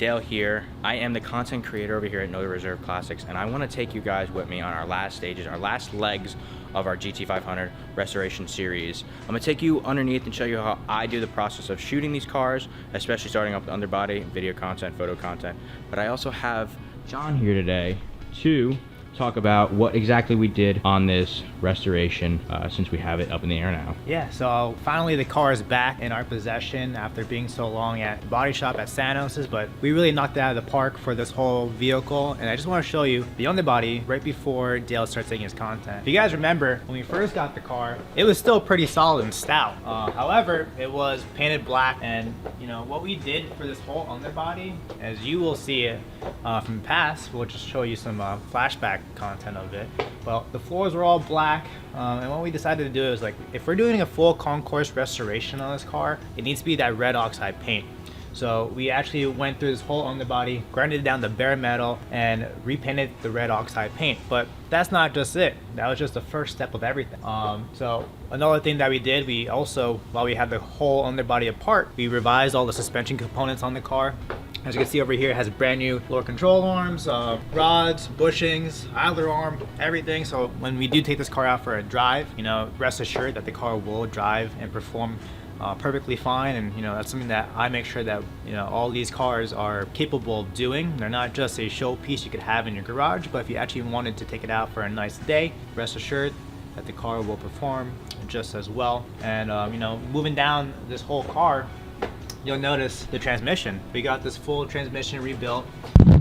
Dale here. I am the content creator over here at Know the Reserve Classics, and I want to take you guys with me on our last stages, our last legs of our GT500 restoration series. I'm going to take you underneath and show you how I do the process of shooting these cars, especially starting off with underbody, video content, photo content. But I also have John here today to talk about what exactly we did on this restoration since we have it up in the air now. Yeah, so finally the car is back in our possession after being so long at the body shop at Sanos's, but we really knocked it out of the park for this whole vehicle, and I just want to show you the underbody right before Dale starts taking his content. If you guys remember, when we first got the car, it was still pretty solid and stout. However, it was painted black, and you know what we did for this whole underbody, as you will see it from the past, we'll just show you some flashback content of it. Well, the floors were all black, and what we decided to do is, like, if we're doing a full concourse restoration on this car, it needs to be that red oxide paint. So we actually went through this whole underbody, grinded down the bare metal, and repainted the red oxide paint. But that's not just it. That was just the first step of everything. So another thing that we did, we also, while we had the whole underbody apart, we revised all the suspension components on the car. As you can see over here, it has brand new lower control arms, rods, bushings, idler arm, everything. So when we do take this car out for a drive, you know, rest assured that the car will drive and perform perfectly fine. And you know, that's something that I make sure that, you know, all these cars are capable of doing. They're not just a showpiece you could have in your garage, but if you actually wanted to take it out for a nice day, rest assured that the car will perform just as well. And you know, moving down this whole car, you'll notice the transmission. We got this full transmission rebuilt,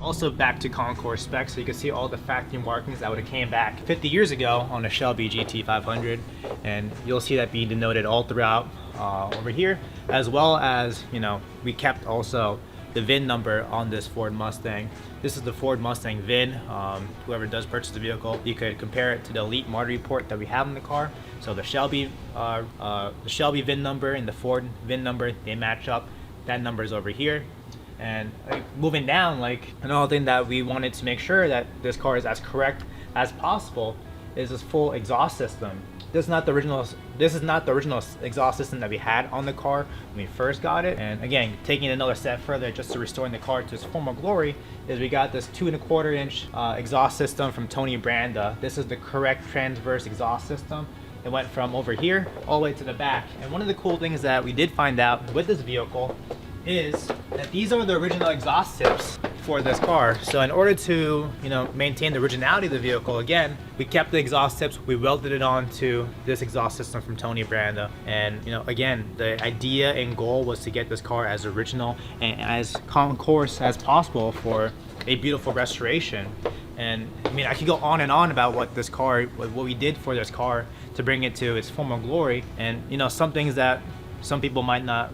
also back to concourse specs, so you can see all the factory markings that would have came back 50 years ago on a Shelby GT500, and you'll see that being denoted all throughout over here, as well as, you know, we kept also the VIN number on this Ford Mustang. This is the Ford Mustang VIN. Whoever does purchase the vehicle, you could compare it to the Elite Model Report that we have in the car. So the Shelby VIN number and the Ford VIN number, they match up. That number is over here. And like, moving down, like, another thing that we wanted to make sure that this car is as correct as possible is this full exhaust system. This is not the original exhaust system that we had on the car when we first got it. And again, taking another step further, just to restoring the car to its former glory, is we got this 2¼ inch exhaust system from Tony Branda. This is the correct transverse exhaust system. It went from over here all the way to the back. And one of the cool things that we did find out with this vehicle is that these are the original exhaust tips for this car. So in order to, you know, maintain the originality of the vehicle, again, we kept the exhaust tips, we welded it onto this exhaust system from Tony Branda. And you know, again, the idea and goal was to get this car as original and as concourse as possible for a beautiful restoration. And I mean, I could go on and on about what this car, what we did for this car to bring it to its former glory. And you know, some things that some people might not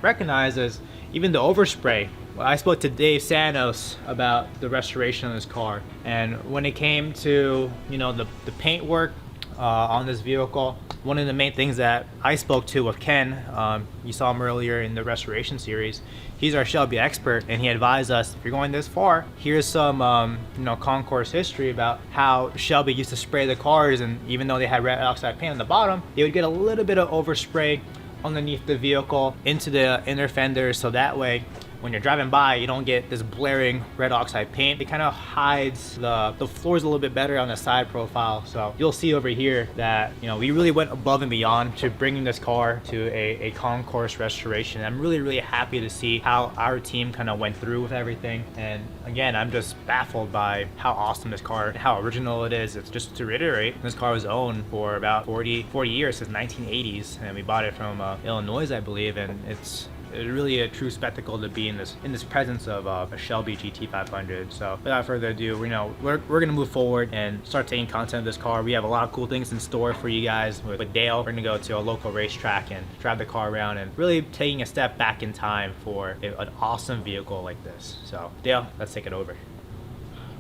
recognize is even the overspray. Well, I spoke to Dave Sanos about the restoration of this car, and when it came to, you know, the paint work on this vehicle, one of the main things that I spoke to with Ken, you saw him earlier in the restoration series, he's our Shelby expert, and he advised us, if you're going this far, here's some you know, concourse history about how Shelby used to spray the cars, and even though they had red oxide paint on the bottom, they would get a little bit of overspray underneath the vehicle into the inner fenders, so that way when you're driving by, you don't get this blaring red oxide paint. It kind of hides the floors a little bit better on the side profile. So you'll see over here that, you know, we really went above and beyond to bringing this car to a concourse restoration. I'm really, really happy to see how our team kind of went through with everything. And again, I'm just baffled by how awesome this car, how original it is. It's just to reiterate, this car was owned for about 40 years, since 1980s, and we bought it from Illinois, I believe, and it's really a true spectacle to be in this presence of a Shelby GT500. So without further ado, you know, we're gonna move forward and start taking content of this car. We have a lot of cool things in store for you guys. With Dale, we're gonna go to a local racetrack and drive the car around, and really taking a step back in time for an awesome vehicle like this. So Dale, let's take it over.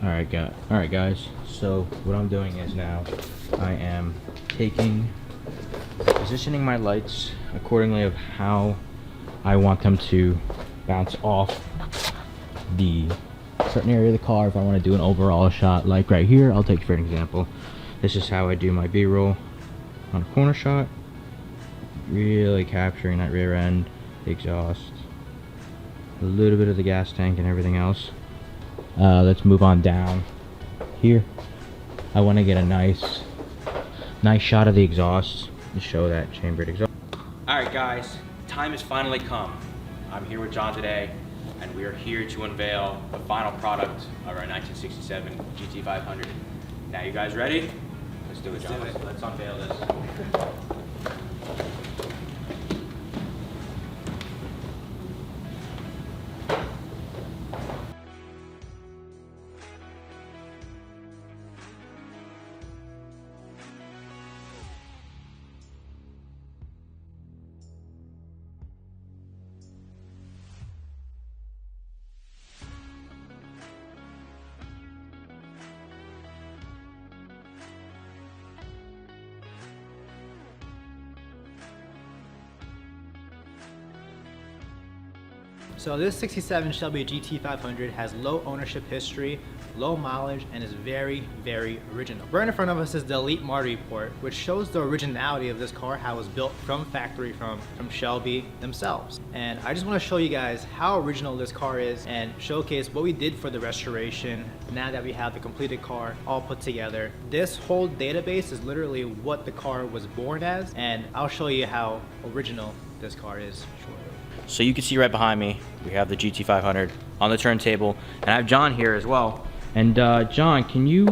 All right guys, so what I'm doing is now I am positioning my lights accordingly of how I want them to bounce off the certain area of the car. If I want to do an overall shot, like right here, I'll take for an example. This is how I do my B-roll on a corner shot, really capturing that rear end, the exhaust, a little bit of the gas tank and everything else. Let's move on down here. I want to get a nice shot of the exhaust to show that chambered exhaust. All right, guys, time has finally come. I'm here with John today, and we are here to unveil the final product of our 1967 GT500. Now, you guys ready? Let's do it, John. Let's unveil this. So this 67 Shelby GT500 has low ownership history, low mileage, and is very, very original. Right in front of us is the Elite Model Report, which shows the originality of this car, how it was built from factory from Shelby themselves. And I just want to show you guys how original this car is and showcase what we did for the restoration now that we have the completed car all put together. This whole database is literally what the car was born as, and I'll show you how original this car is shortly. So you can see right behind me, we have the GT500 on the turntable, and I have John here as well. And John, can you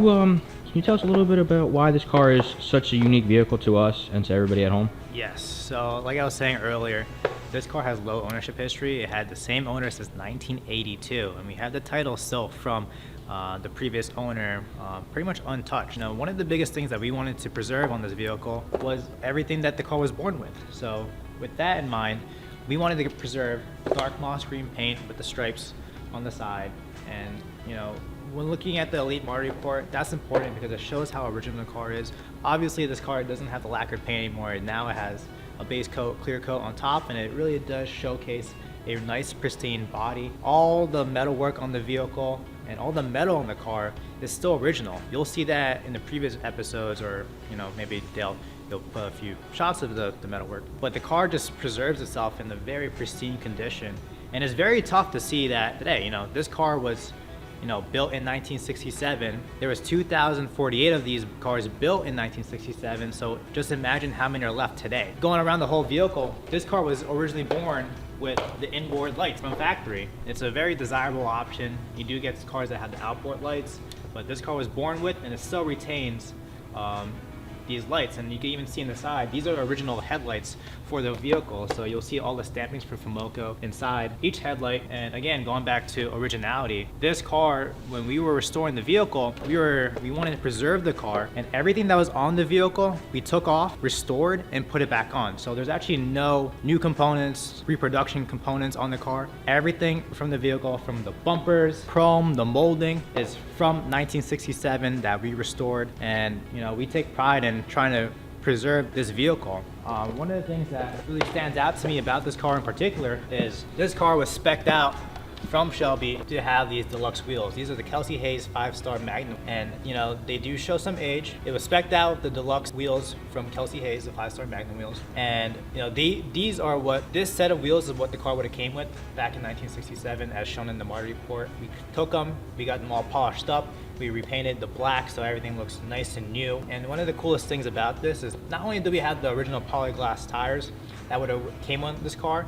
tell us a little bit about why this car is such a unique vehicle to us and to everybody at home? Yes, so like I was saying earlier, this car has low ownership history. It had the same owner since 1982, and we have the title still from the previous owner pretty much untouched. Now, one of the biggest things that we wanted to preserve on this vehicle was everything that the car was born with. So with that in mind, we wanted to preserve dark moss green paint with the stripes on the side. And you know, when looking at the Elite Model Report, that's important because it shows how original the car is. Obviously, this car doesn't have the lacquered paint anymore. Now it has a base coat, clear coat on top, and it really does showcase a nice pristine body. All the metal work on the vehicle and all the metal on the car is still original. You'll see that in the previous episodes, or you know, maybe they'll put a few shots of the metalwork. But the car just preserves itself in a very pristine condition. And it's very tough to see that today. You know, this car was, you know, built in 1967. There was 2,048 of these cars built in 1967. So just imagine how many are left today. Going around the whole vehicle, this car was originally born with the inboard lights from factory. It's a very desirable option. You do get cars that have the outboard lights, but this car was born with, and it still retains these lights. And you can even see in the side, these are original headlights for the vehicle. So you'll see all the stampings for Fumoco inside each headlight. And again, going back to originality, this car, when we were restoring the vehicle, we wanted to preserve the car, and everything that was on the vehicle, we took off, restored, and put it back on. So there's actually no new components, reproduction components on the car. Everything from the vehicle, from the bumpers, chrome, the molding, is from 1967 that we restored. And you know, we take pride in trying to preserve this vehicle. One of the things that really stands out to me about this car in particular is this car was spec'd out from Shelby to have these deluxe wheels. These are the Kelsey Hayes 5-star Magnum, and you know, they do show some age. It was spec'd out the deluxe wheels from Kelsey Hayes, the 5-star Magnum wheels, and you know, these are what this set of wheels is what the car would have came with back in 1967, as shown in the Model Report. We took them, we got them all polished up, we repainted the black so everything looks nice and new. And one of the coolest things about this is not only do we have the original polyglass tires that would have came with this car,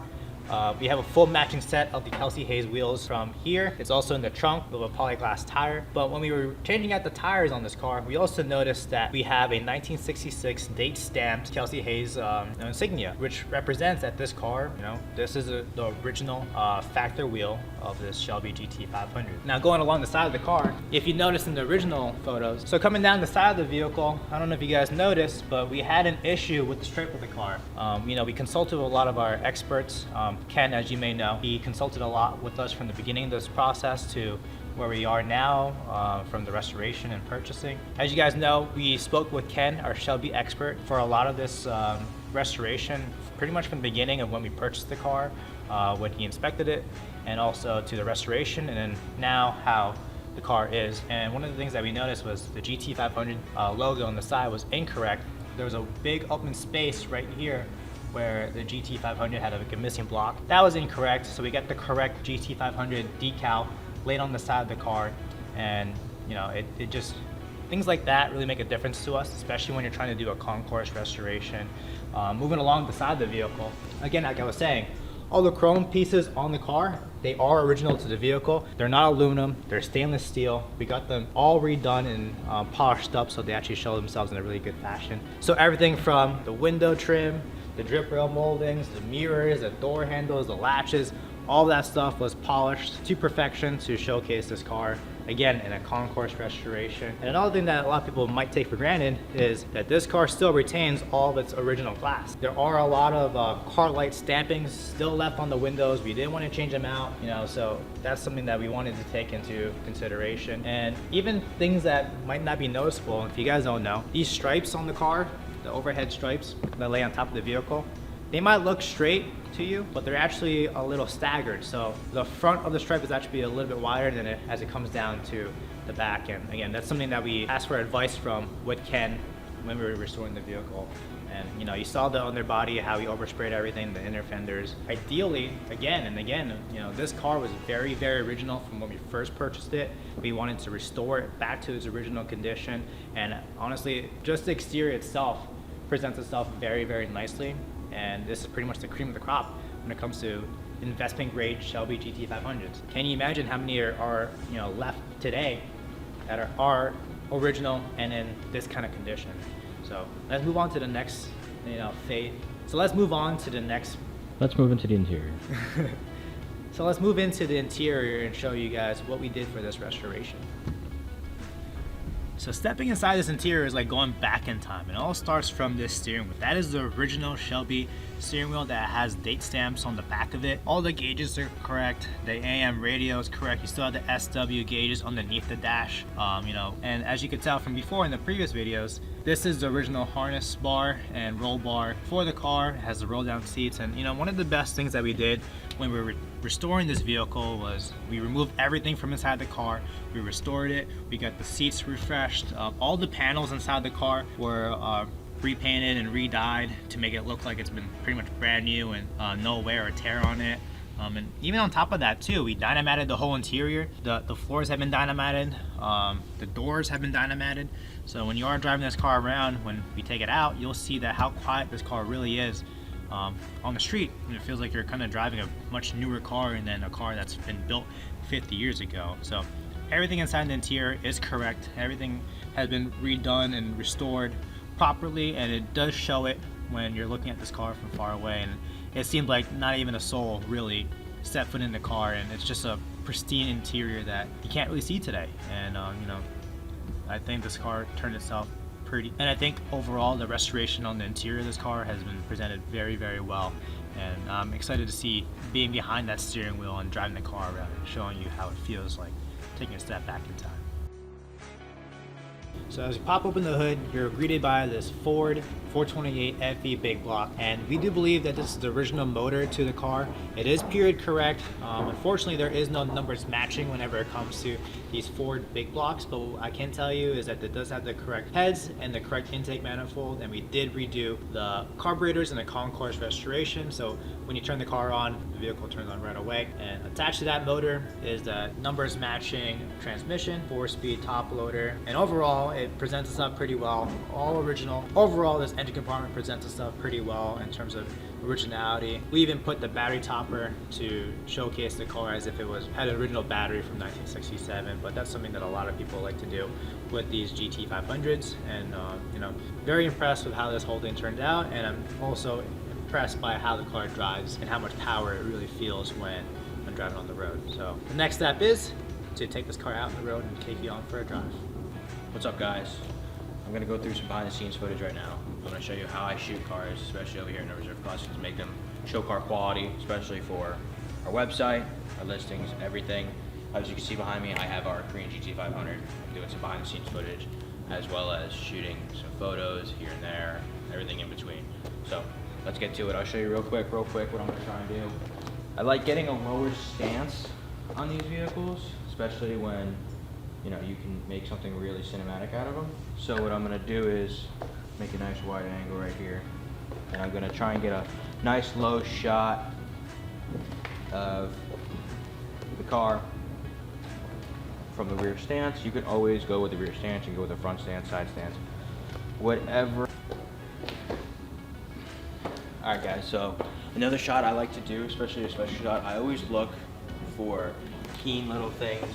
we have a full matching set of the Kelsey Hayes wheels from here. It's also in the trunk with a polyglass tire. But when we were changing out the tires on this car, we also noticed that we have a 1966 date stamped Kelsey Hayes insignia, which represents that this car, you know, this is the original factor wheel of this Shelby GT500. Now, going along the side of the car, if you notice in the original photos, so coming down the side of the vehicle, I don't know if you guys noticed, but we had an issue with the stripe of the car. You know, we consulted with a lot of our experts. Ken, as you may know, he consulted a lot with us from the beginning of this process to where we are now, from the restoration and purchasing. As you guys know, we spoke with Ken, our Shelby expert, for a lot of this restoration, pretty much from the beginning of when we purchased the car, when he inspected it, and also to the restoration, and then now how the car is. And one of the things that we noticed was the GT500 logo on the side was incorrect. There was a big open space right here where the GT500 had like a missing block. That was incorrect, so we got the correct GT500 decal laid on the side of the car, and you know, it just, things like that really make a difference to us, especially when you're trying to do a concourse restoration. Moving along the side of the vehicle, again, like I was saying, all the chrome pieces on the car, they are original to the vehicle. They're not aluminum, they're stainless steel. We got them all redone and polished up so they actually show themselves in a really good fashion. So everything from the window trim, the drip rail moldings, the mirrors, the door handles, the latches, all that stuff was polished to perfection to showcase this car, again, in a concourse restoration. And another thing that a lot of people might take for granted is that this car still retains all of its original glass. There are a lot of car light stampings still left on the windows. We didn't want to change them out, you know, so that's something that we wanted to take into consideration. And even things that might not be noticeable, if you guys don't know, these stripes on the car, the overhead stripes that lay on top of the vehicle, they might look straight to you, but they're actually a little staggered. So the front of the stripe is actually a little bit wider than it as it comes down to the back. And again, that's something that we asked for advice from with Ken when we were restoring the vehicle. And you know, you saw the underbody, how we oversprayed everything, the inner fenders. Ideally, again and again, you know, this car was very, very original from when we first purchased it. We wanted to restore it back to its original condition. And honestly, just the exterior itself presents itself very, very nicely. And this is pretty much the cream of the crop when it comes to investment grade Shelby GT500s. Can you imagine how many are you know, left today that are original and in this kind of condition? So let's move on to the next, you know, phase. So let's move on to the next. Let's move into the interior. So let's move into the interior and show you guys what we did for this restoration. So stepping inside this interior is like going back in time. It all starts from this steering wheel. That is the original Shelby steering wheel that has date stamps on the back of it. All the gauges are correct. The AM radio is correct. You still have the SW gauges underneath the dash. You know, and as you could tell from before in the previous videos, this is the original harness bar and roll bar for the car. It has the roll down seats. And you know, one of the best things that we did when we were restoring this vehicle was we removed everything from inside the car. We restored it. We got the seats refreshed. All the panels inside the car were repainted and re-dyed to make it look like it's been pretty much brand new and no wear or tear on it. And even on top of that too, we dynamated the whole interior. The floors have been dynamated. The doors have been dynamated. So when you are driving this car around, when we take it out, you'll see that how quiet this car really is on the street. And it feels like you're kind of driving a much newer car than a car that's been built 50 years ago. So everything inside the interior is correct. Everything has been redone and restored properly, and it does show it when you're looking at this car from far away. And it seemed like not even a soul really set foot in the car, and it's just a pristine interior that you can't really see today. And you know, I think this car turned itself pretty, and I think overall the restoration on the interior of this car has been presented very, very well. And I'm excited to see being behind that steering wheel and driving the car around and showing you how it feels like taking a step back in time. So as you pop open the hood, you're greeted by this Ford 428 FE big block, and we do believe that this is the original motor to the car. It is period correct. Unfortunately, there is no numbers matching whenever it comes to these Ford big blocks, but what I can tell you is that it does have the correct heads and the correct intake manifold, and we did redo the carburetors in the concourse restoration, so when you turn the car on, the vehicle turns on right away. And attached to that motor is the numbers matching transmission, 4-speed top loader, and overall it presents itself pretty well. All original. Overall, this engine compartment presents itself pretty well in terms of originality. We even put the battery topper to showcase the car as if it had an original battery from 1967, but that's something that a lot of people like to do with these GT500s. And you know, very impressed with how this whole thing turned out, and I'm also impressed by how the car drives and how much power it really feels when driving on the road. So the next step is to take this car out on the road and take you on for a drive. What's up, guys? I'm gonna go through some behind the scenes footage right now. I'm gonna show you how I shoot cars, especially over here in the Reserve Classics, to make them show car quality, especially for our website, our listings, everything. As you can see behind me, I have our Korean GT500. I'm doing some behind the scenes footage, as well as shooting some photos here and there, everything in between. So let's get to it. I'll show you real quick what I'm gonna try and do. I like getting a lower stance on these vehicles, especially when you know you can make something really cinematic out of them. So what I'm gonna do is make a nice wide angle right here, and I'm gonna try and get a nice low shot of the car from the rear stance. You can always go with the rear stance, you can go with the front stance, side stance, whatever. Alright guys, so another shot I like to do, especially a special shot, I always look for keen little things.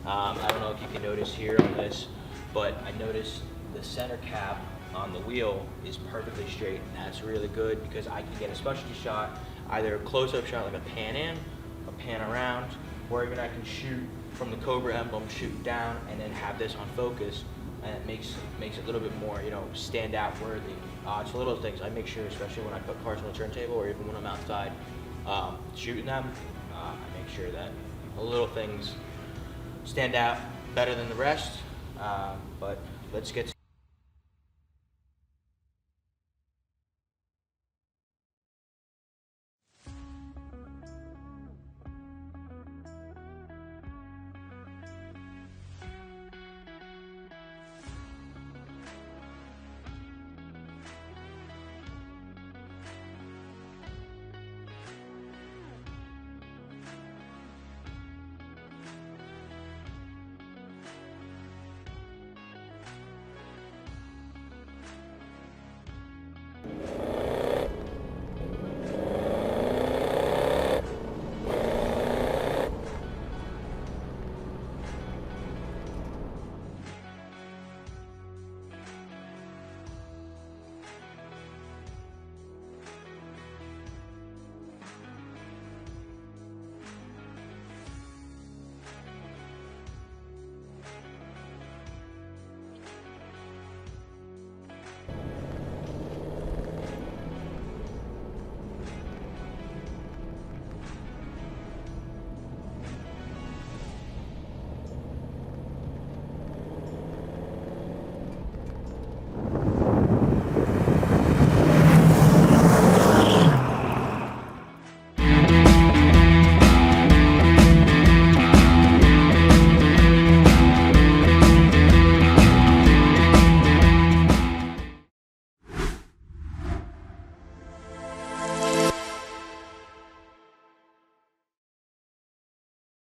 I don't know if you can notice here on this, but I noticed the center cap on the wheel is perfectly straight, and that's really good because I can get a specialty shot, either a close-up shot like a pan in, a pan around, or even I can shoot from the Cobra emblem, shoot down, and then have this on focus, and it makes it a little bit more, you know, stand out worthy. It's little things I make sure, especially when I put cars on the turntable or even when I'm outside shooting them, I make sure that the little things stand out better than the rest. But let's get